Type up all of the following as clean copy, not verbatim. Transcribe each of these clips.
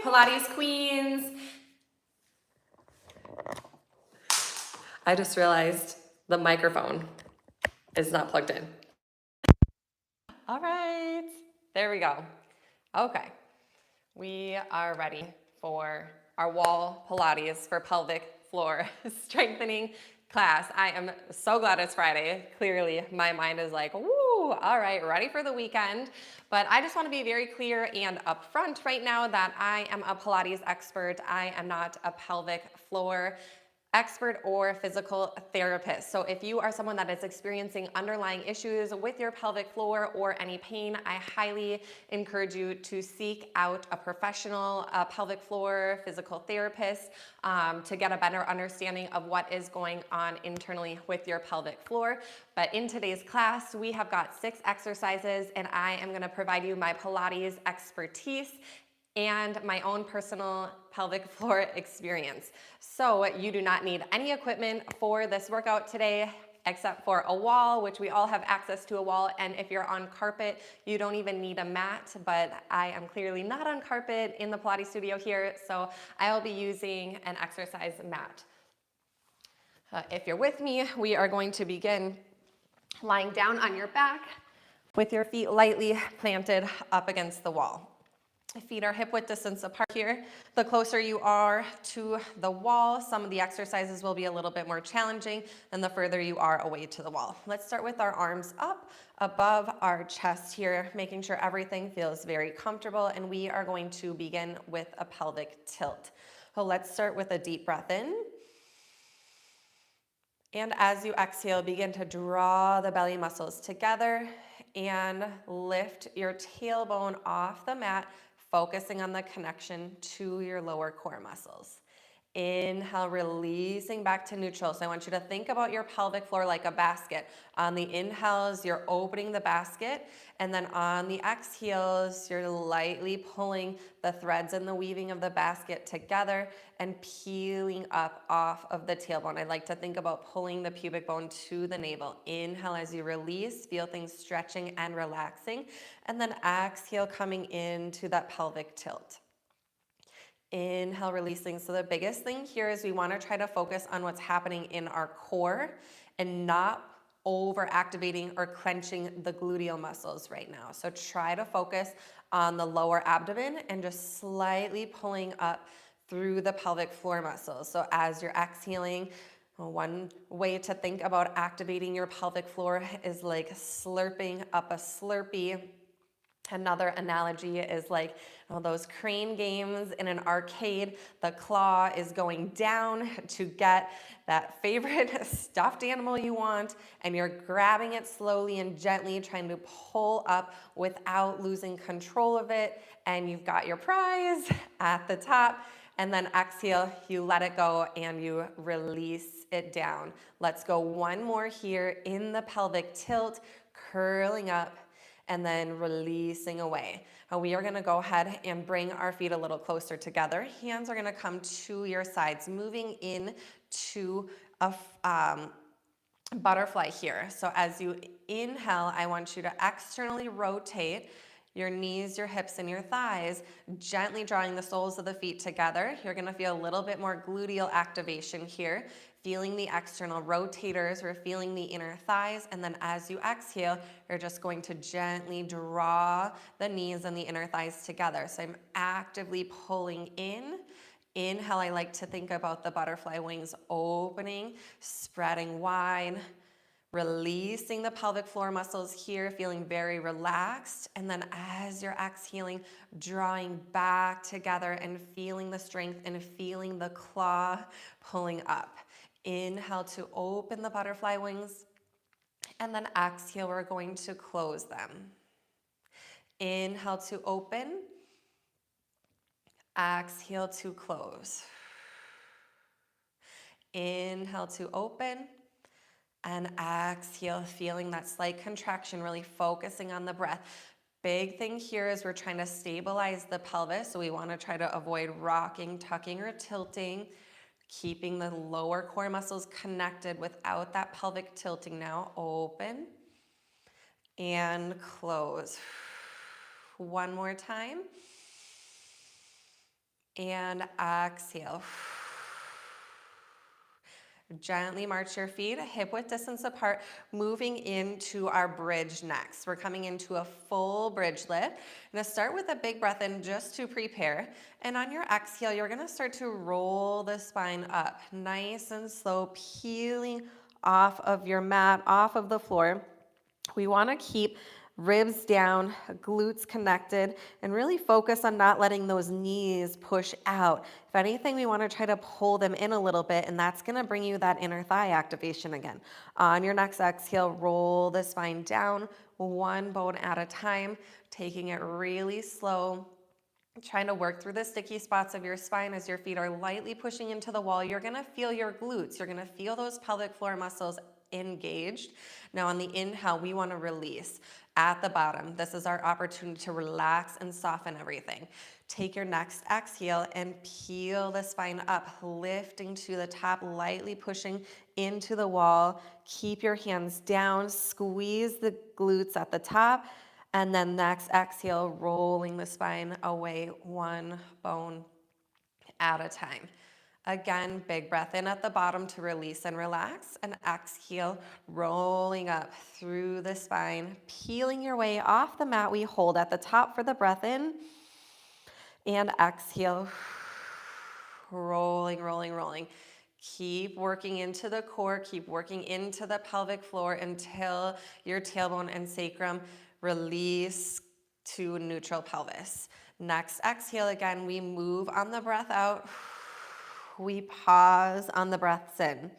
Pilates queens. I just realized the microphone is not plugged in. All right, there we go. Okay, we are ready for our wall Pilates for pelvic floor strengthening class. I am so glad it's Friday. Clearly, my mind is like, woo, all right, ready for the weekend. But I just want to be very clear and upfront right now that I am a Pilates expert. I am not a pelvic floor expert or physical therapist. So if you are someone that is experiencing underlying issues with your pelvic floor or any pain, I highly encourage you to seek out a professional pelvic floor physical therapist to get a better understanding of what is going on internally with your pelvic floor. But in today's class, we have got 6 exercises, and I am going to provide you my Pilates expertise and my own personal pelvic floor experience. So you do not need any equipment for this workout today except for a wall, which we all have access to a wall. And if you're on carpet, you don't even need a mat, but I am clearly not on carpet in the Pilates studio here, so I'll be using an exercise mat. If you're with me, we are going to begin lying down on your back with your feet lightly planted up against the wall. Feet are hip width distance apart here. The closer you are to the wall, some of the exercises will be a little bit more challenging than the further you are away to the wall. Let's start with our arms up above our chest here, making sure everything feels very comfortable, and we are going to begin with a pelvic tilt. So let's start with a deep breath in. And as you exhale, begin to draw the belly muscles together and lift your tailbone off the mat, focusing on the connection to your lower core muscles. Inhale, releasing back to neutral. So I want you to think about your pelvic floor like a basket. On the inhales, you're opening the basket, and then on the exhales, you're lightly pulling the threads and the weaving of the basket together and peeling up off of the tailbone. I like to think about pulling the pubic bone to the navel. Inhale as you release, feel things stretching and relaxing, and then exhale, coming into that pelvic tilt. Inhale, releasing. So the biggest thing here is we want to try to focus on what's happening in our core and not over activating or clenching the gluteal muscles right now. So try to focus on the lower abdomen and just slightly pulling up through the pelvic floor muscles. So as you're exhaling, one way to think about activating your pelvic floor is like slurping up a Slurpee. Another analogy is like those crane games in an arcade. The claw is going down to get that favorite stuffed animal you want, and you're grabbing it slowly and gently, trying to pull up without losing control of it, and you've got your prize at the top. And then exhale, you let it go and you release it down. Let's go one more here in the pelvic tilt, curling up and then releasing away. We are gonna go ahead and bring our feet a little closer together. Hands are gonna come to your sides, moving in to a butterfly here. So as you inhale, I want you to externally rotate your knees, your hips, and your thighs, gently drawing the soles of the feet together. You're gonna feel a little bit more gluteal activation here, feeling the external rotators, we're feeling the inner thighs, and then as you exhale, you're just going to gently draw the knees and the inner thighs together. So I'm actively pulling in. Inhale, I like to think about the butterfly wings opening, spreading wide, releasing the pelvic floor muscles here, feeling very relaxed. And then as you're exhaling, drawing back together and feeling the strength and feeling the claw pulling up. Inhale to open the butterfly wings, and then exhale, we're going to close them. Inhale to open, exhale to close. Inhale to open, and exhale, feeling that slight contraction, really focusing on the breath. Big thing here is we're trying to stabilize the pelvis, so we want to try to avoid rocking, tucking, or tilting, keeping the lower core muscles connected without that pelvic tilting. Now open and close. One more time. And exhale. Gently march your feet hip width distance apart, moving into our bridge next. We're coming into a full bridge lift. I'm gonna start with a big breath in just to prepare. And on your exhale, you're gonna start to roll the spine up, nice and slow, peeling off of your mat, off of the floor. We wanna keep ribs down, glutes connected, and really focus on not letting those knees push out. If anything, we want to try to pull them in a little bit, and that's going to bring you that inner thigh activation again. On your next exhale, roll the spine down, one bone at a time, taking it really slow. Trying to work through the sticky spots of your spine as your feet are lightly pushing into the wall. You're gonna feel your glutes. You're gonna feel those pelvic floor muscles engaged. Now on the inhale, we wanna release at the bottom. This is our opportunity to relax and soften everything. Take your next exhale and peel the spine up, lifting to the top, lightly pushing into the wall. Keep your hands down, squeeze the glutes at the top. And then next exhale, rolling the spine away one bone at a time. Again, big breath in at the bottom to release and relax. And exhale, rolling up through the spine, peeling your way off the mat. We hold at the top for the breath in. And exhale, rolling, rolling, rolling. Keep working into the core, keep working into the pelvic floor until your tailbone and sacrum release to neutral pelvis. Next exhale, again, we move on the breath out. We pause on the breaths in.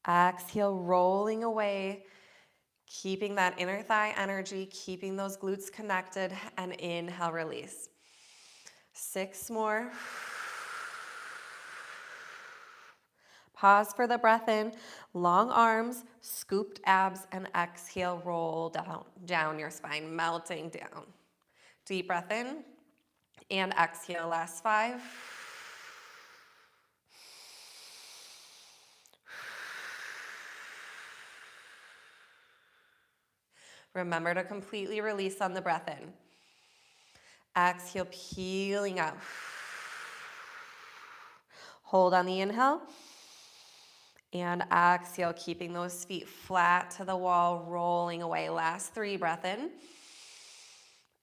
Exhale, rolling away, keeping that inner thigh energy, keeping those glutes connected, and inhale, release. 6 more. Pause for the breath in, long arms, scooped abs, and exhale, roll down your spine, melting down. Deep breath in, and exhale, last 5. Remember to completely release on the breath in. Exhale, peeling up. Hold on the inhale. And exhale, keeping those feet flat to the wall, rolling away. Last 3, breath in.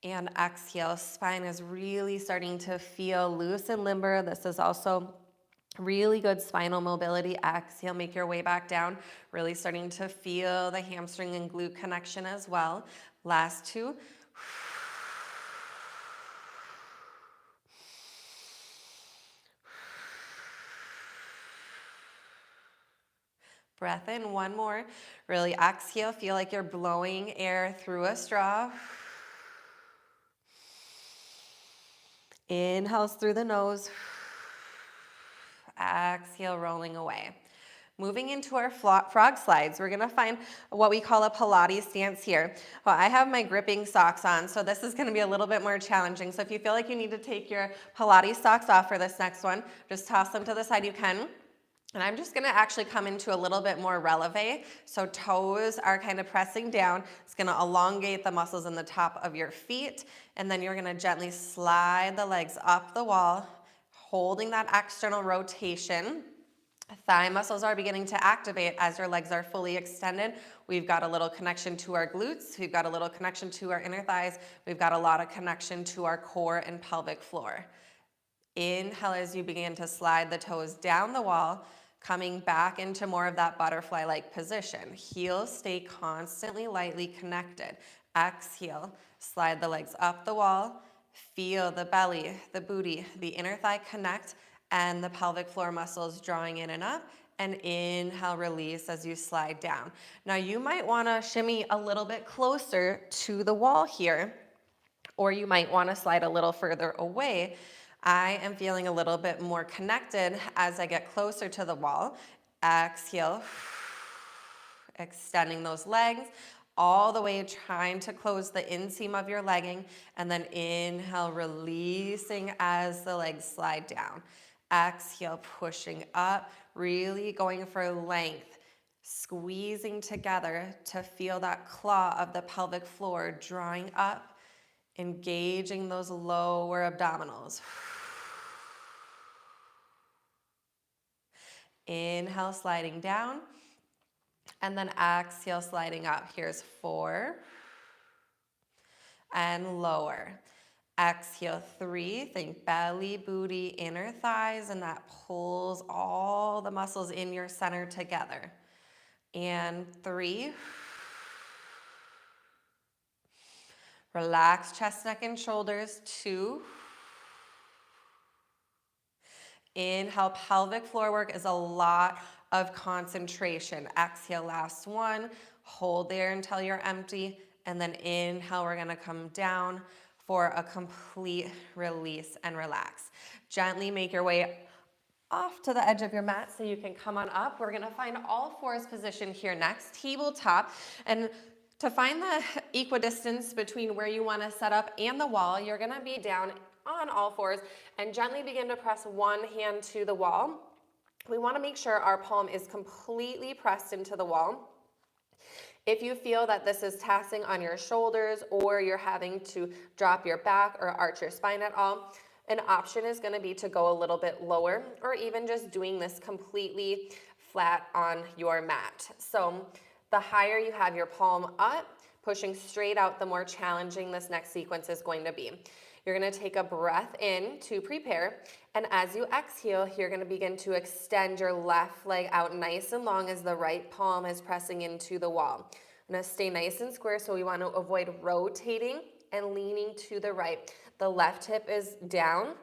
And exhale, spine is really starting to feel loose and limber. This is also really good spinal mobility. Exhale, make your way back down. Really starting to feel the hamstring and glute connection as well. Last 2. Breath in, 1 more. Really exhale, feel like you're blowing air through a straw. Inhales through the nose. Exhale, rolling away. Moving into our frog slides, we're gonna find what we call a Pilates stance here. Well, I have my gripping socks on, so this is gonna be a little bit more challenging. So if you feel like you need to take your Pilates socks off for this next one, just toss them to the side, you can. And I'm just gonna actually come into a little bit more releve. So toes are kind of pressing down. It's gonna elongate the muscles in the top of your feet. And then you're gonna gently slide the legs up the wall, holding that external rotation. Thigh muscles are beginning to activate as your legs are fully extended. We've got a little connection to our glutes. We've got a little connection to our inner thighs. We've got a lot of connection to our core and pelvic floor. Inhale as you begin to slide the toes down the wall, coming back into more of that butterfly-like position. Heels stay constantly lightly connected. Exhale, slide the legs up the wall. Feel the belly, the booty, the inner thigh connect, and the pelvic floor muscles drawing in and up. And inhale, release as you slide down. Now you might wanna shimmy a little bit closer to the wall here, or you might wanna slide a little further away. I am feeling a little bit more connected as I get closer to the wall. Exhale, extending those legs all the way, trying to close the inseam of your legging, and then inhale, releasing as the legs slide down. Exhale, pushing up, really going for length, squeezing together to feel that claw of the pelvic floor drawing up. Engaging those lower abdominals. Inhale, sliding down, and then exhale, sliding up. Here's 4, and lower. Exhale, 3, think belly, booty, inner thighs, and that pulls all the muscles in your center together. And 3. Relax chest, neck, and shoulders. 2. Inhale, pelvic floor work is a lot of concentration. Exhale, last 1. Hold there until you're empty. And then inhale, we're gonna come down for a complete release and relax. Gently make your way off to the edge of your mat so you can come on up. We're gonna find all fours position here next, tabletop. And to find the equidistance between where you wanna set up and the wall, you're gonna be down on all fours and gently begin to press one hand to the wall. We wanna make sure our palm is completely pressed into the wall. If you feel that this is taxing on your shoulders or you're having to drop your back or arch your spine at all, an option is going to be to go a little bit lower or even just doing this completely flat on your mat. So the higher you have your palm up, pushing straight out, the more challenging this next sequence is going to be. You're going to take a breath in to prepare, and as you exhale, you're going to begin to extend your left leg out nice and long as the right palm is pressing into the wall. I'm going to stay nice and square, so we want to avoid rotating and leaning to the right. The left hip is down.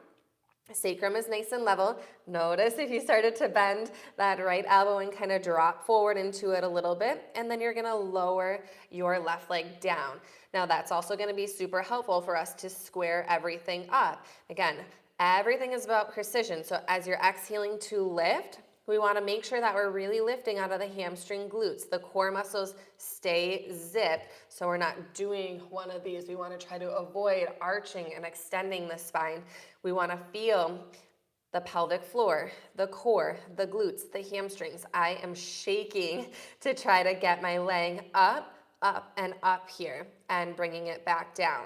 Sacrum is nice and level. Notice if you started to bend that right elbow and kind of drop forward into it a little bit, and then you're gonna lower your left leg down. Now that's also gonna be super helpful for us to square everything up. Again, everything is about precision, so as you're exhaling to lift, we wanna make sure that we're really lifting out of the hamstring glutes. The core muscles stay zipped, so we're not doing one of these. We wanna try to avoid arching and extending the spine. We wanna feel the pelvic floor, the core, the glutes, the hamstrings. I am shaking to try to get my leg up, and up here, and bringing it back down.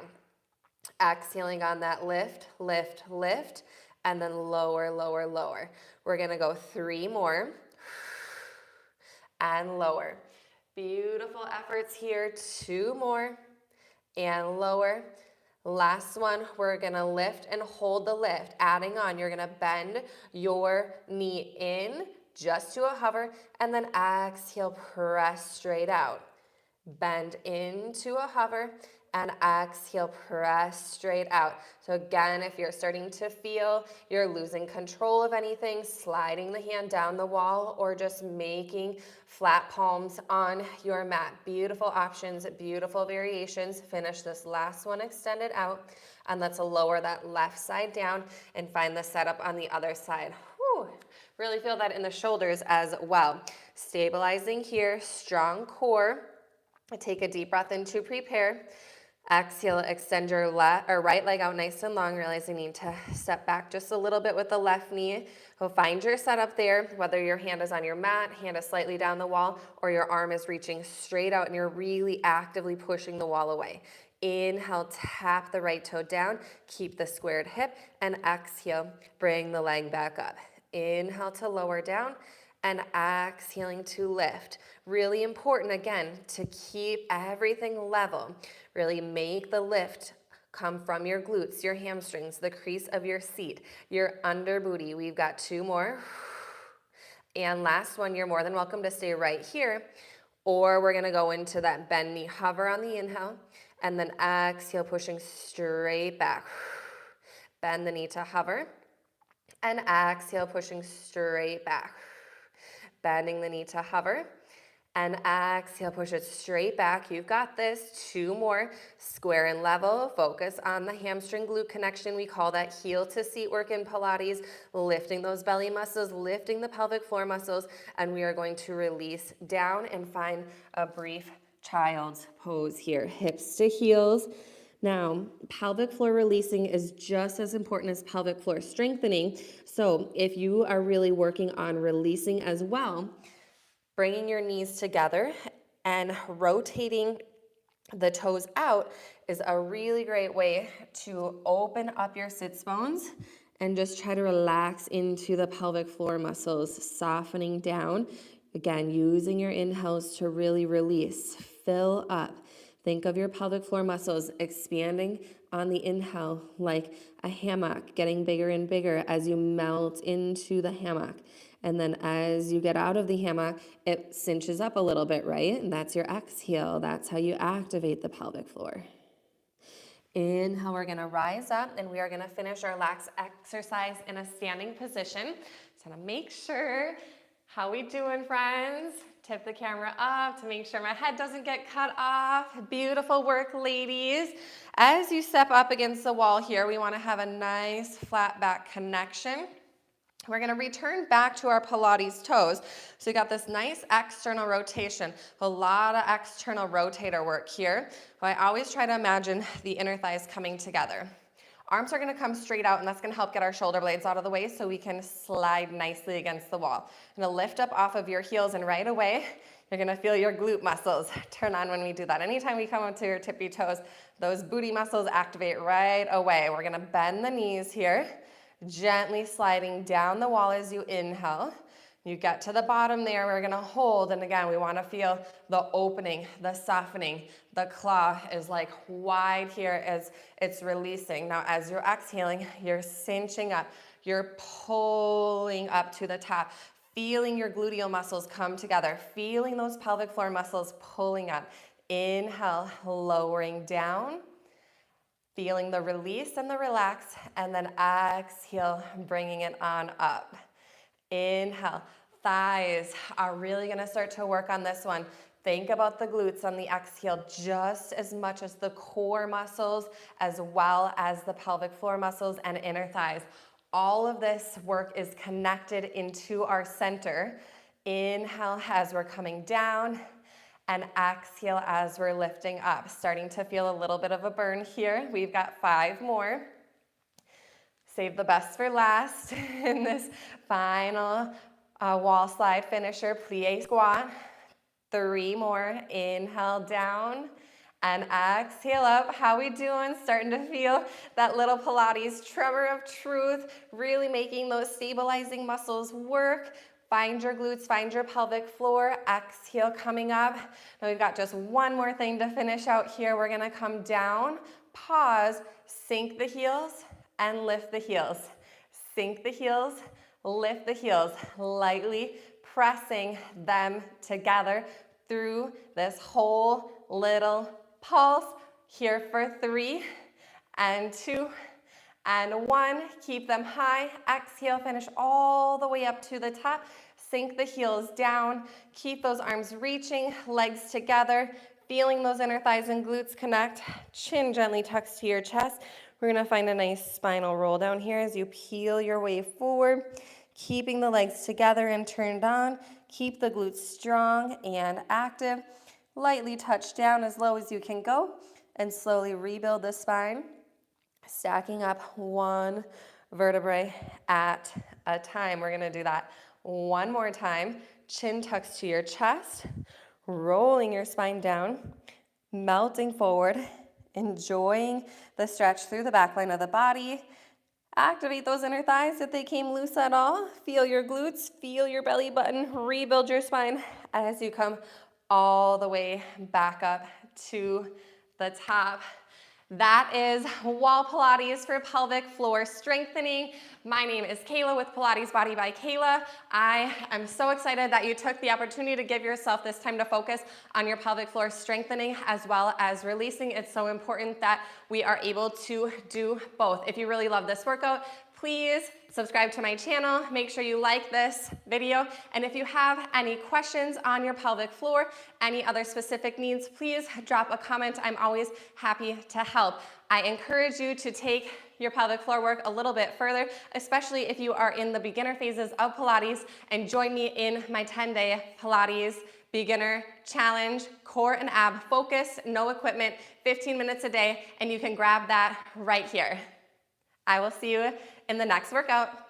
Exhaling on that lift, lift, lift, and then lower, lower, lower. We're gonna go 3 more, and lower. Beautiful efforts here, 2 more, and lower. Last one, we're gonna lift and hold the lift. Adding on, you're gonna bend your knee in just to a hover, and then exhale, press straight out. Bend into a hover, and exhale, press straight out. So again, if you're starting to feel you're losing control of anything, sliding the hand down the wall or just making flat palms on your mat. Beautiful options, beautiful variations. Finish this last one extended out, and let's lower that left side down and find the setup on the other side. Whew. Really feel that in the shoulders as well. Stabilizing here, strong core. Take a deep breath in to prepare. Exhale, extend your right leg out nice and long. Realize you need to step back just a little bit with the left knee. So find your setup there, whether your hand is on your mat, hand is slightly down the wall, or your arm is reaching straight out and you're really actively pushing the wall away. Inhale, tap the right toe down, keep the squared hip, and exhale, bring the leg back up. Inhale to lower down, and exhaling to lift. Really important, again, to keep everything level. Really make the lift come from your glutes, your hamstrings, the crease of your seat, your under booty. We've got 2 more. And last one, you're more than welcome to stay right here, or we're gonna go into that bend knee hover on the inhale, and then exhale, pushing straight back. Bend the knee to hover, and exhale, pushing straight back. Bending the knee to hover, and exhale, push it straight back. You've got this. 2 more, square and level. Focus on the hamstring glute connection. We call that heel to seat work in Pilates, lifting those belly muscles, lifting the pelvic floor muscles, and we are going to release down and find a brief child's pose here. Hips to heels. Now, pelvic floor releasing is just as important as pelvic floor strengthening. So if you are really working on releasing as well, bringing your knees together and rotating the toes out is a really great way to open up your sits bones and just try to relax into the pelvic floor muscles, softening down. Again, using your inhales to really release, fill up. Think of your pelvic floor muscles expanding on the inhale like a hammock, getting bigger and bigger as you melt into the hammock. And then as you get out of the hammock, it cinches up a little bit, right? And that's your exhale. That's how you activate the pelvic floor. Inhale, we're gonna rise up and we are gonna finish our lax exercise in a standing position. So I'm gonna make sure, how we doing, friends? Tip the camera up to make sure my head doesn't get cut off. Beautiful work, ladies. As you step up against the wall here, we wanna have a nice flat back connection. We're gonna return back to our Pilates toes. So you got this nice external rotation, a lot of external rotator work here. I always try to imagine the inner thighs coming together. Arms are gonna come straight out, and that's gonna help get our shoulder blades out of the way so we can slide nicely against the wall. I'm gonna lift up off of your heels, and right away, you're gonna feel your glute muscles turn on when we do that. Anytime we come up to your tippy toes, those booty muscles activate right away. We're gonna bend the knees here, gently sliding down the wall as you inhale. You get to the bottom there, we're gonna hold, and again, we wanna feel the opening, the softening. The claw is like wide here as it's releasing. Now, as you're exhaling, you're cinching up, you're pulling up to the top, feeling your gluteal muscles come together, feeling those pelvic floor muscles pulling up. Inhale, lowering down. Feeling the release and the relax, and then exhale, bringing it on up. Inhale, thighs are really gonna start to work on this one. Think about the glutes on the exhale just as much as the core muscles, as well as the pelvic floor muscles and inner thighs. All of this work is connected into our center. Inhale as we're coming down, and exhale as we're lifting up. Starting to feel a little bit of a burn here. We've got 5 more. Save the best for last in this final wall slide finisher, Plié Squat. 3 more. Inhale down and exhale up. How we doing? Starting to feel that little Pilates tremor of truth, really making those stabilizing muscles work. Find your glutes, find your pelvic floor. Exhale, coming up. Now we've got just one more thing to finish out here. We're gonna come down, pause, sink the heels, and lift the heels. Sink the heels, lift the heels, lightly pressing them together through this whole little pulse. Here for 3 and 2 and 1. Keep them high. Exhale, finish all the way up to the top. Sink the heels down. Keep those arms reaching, legs together, feeling those inner thighs and glutes connect. Chin gently tucks to your chest. We're gonna find a nice spinal roll down here as you peel your way forward, keeping the legs together and turned on. Keep the glutes strong and active. Lightly touch down as low as you can go and slowly rebuild the spine. Stacking up 1 vertebrae at a time. We're gonna do that one more time. Chin tucks to your chest, rolling your spine down, melting forward, enjoying the stretch through the back line of the body. Activate those inner thighs if they came loose at all. Feel your glutes, feel your belly button, rebuild your spine as you come all the way back up to the top. That is Wall Pilates for pelvic floor strengthening. My name is Kayla with PilatesBody by Kayla. I am so excited that you took the opportunity to give yourself this time to focus on your pelvic floor strengthening as well as releasing. It's so important that we are able to do both. If you really love this workout, please subscribe to my channel. Make sure you like this video. And if you have any questions on your pelvic floor, any other specific needs, please drop a comment. I'm always happy to help. I encourage you to take your pelvic floor work a little bit further, especially if you are in the beginner phases of Pilates, and join me in my 10-day Pilates beginner challenge, core and ab focus, no equipment, 15 minutes a day, and you can grab that right here. I will see you in the next workout.